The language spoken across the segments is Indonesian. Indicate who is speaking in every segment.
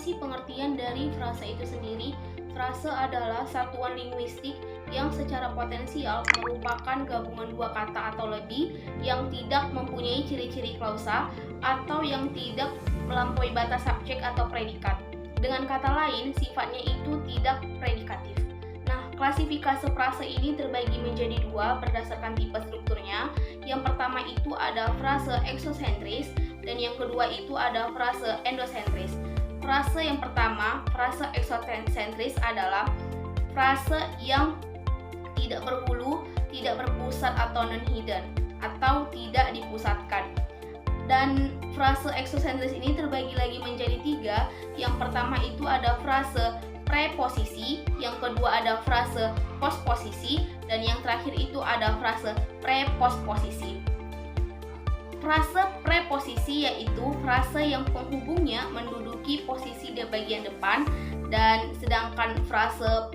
Speaker 1: sih pengertian dari frase itu sendiri? Frase adalah satuan linguistik yang secara potensial merupakan gabungan dua kata atau lebih yang tidak mempunyai ciri-ciri klausa atau yang tidak melampaui batas subjek atau predikat. Dengan kata lain, sifatnya itu tidak predikatif. Nah, klasifikasi frase ini terbagi menjadi dua berdasarkan tipe strukturnya. Yang pertama itu ada frase eksosentris dan yang kedua itu ada frase endosentris. Frase yang pertama, frase eksosentris adalah frase yang tidak berhulu, tidak berpusat atau non-hidden atau tidak dipusatkan. Dan frase eksosentris ini terbagi lagi menjadi tiga. Yang pertama itu ada frase preposisi, yang kedua ada frase posposisi, dan yang terakhir itu ada frase preposposisi. Frase preposisi yaitu frase yang penghubungnya menduduki posisi di bagian depan, dan sedangkan frase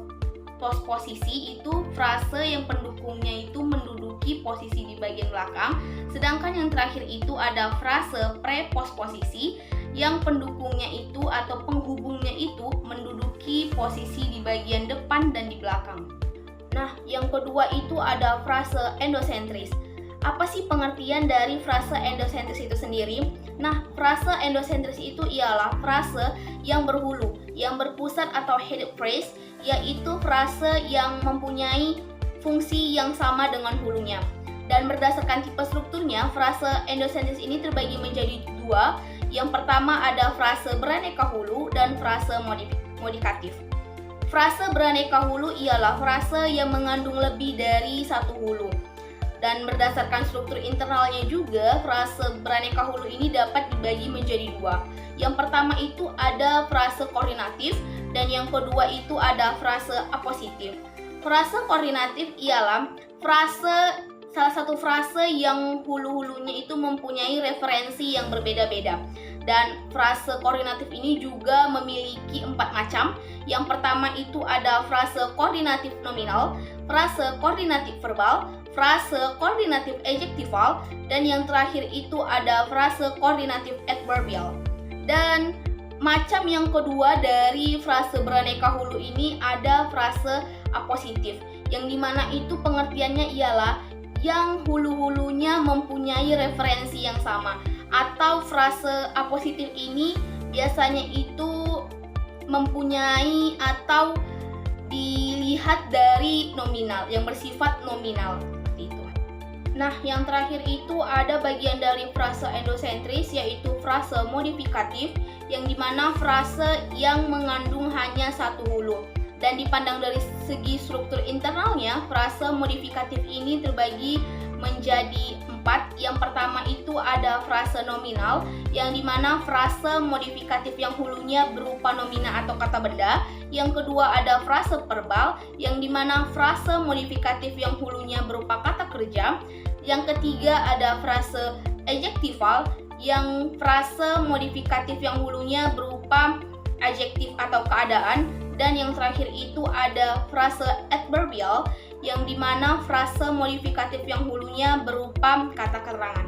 Speaker 1: posposisi itu frase yang pendukungnya itu menduduki posisi di bagian belakang. Sedangkan yang terakhir itu ada frase preposposisi yang pendukungnya itu atau penghubungnya itu menduduki posisi di bagian depan dan di belakang. Nah, yang kedua itu ada frase endosentris. Apa sih pengertian dari frase endosentris itu sendiri? Nah, frase endosentris itu ialah frase yang berhulu, yang berpusat atau headed phrase, yaitu frase yang mempunyai fungsi yang sama dengan hulunya. Dan berdasarkan tipe strukturnya, frase endosentris ini terbagi menjadi dua. Yang pertama ada frase beraneka hulu dan frase modikatif. Frase beraneka hulu ialah frase yang mengandung lebih dari satu hulu. Dan berdasarkan struktur internalnya juga, frase beraneka hulu ini dapat dibagi menjadi dua. Yang pertama itu ada frase koordinatif dan yang kedua itu ada frase apositif. Frase koordinatif ialah salah satu frase yang hulu-hulunya itu mempunyai referensi yang berbeda-beda. Dan frase koordinatif ini juga memiliki 4 macam. Yang pertama itu ada frase koordinatif nominal, frase koordinatif verbal, frase koordinatif adjektival, dan yang terakhir itu ada frase koordinatif adverbial. Dan macam yang kedua dari frase beraneka hulu ini ada frase apositif, yang dimana itu pengertiannya ialah yang hulu-hulunya mempunyai referensi yang sama. Atau frase apositif ini biasanya itu mempunyai atau dilihat dari nominal, yang bersifat nominal. Nah, yang terakhir itu ada bagian dari frase endosentris, yaitu frase modifikatif, yang dimana frase yang mengandung hanya satu hulu. Dan dipandang dari segi struktur internalnya, frase modifikatif ini terbagi menjadi 4. Yang pertama itu ada frase nominal, yang dimana frase modifikatif yang hulunya berupa nomina atau kata benda. Yang kedua ada frase verbal, yang dimana frase modifikatif yang hulunya berupa kata kerja. Yang ketiga ada frase adjektival, yang frase modifikatif yang hulunya berupa adjektif atau keadaan. Dan yang terakhir itu ada frase adverbial, yang dimana frase modifikatif yang hulunya berupa kata keterangan.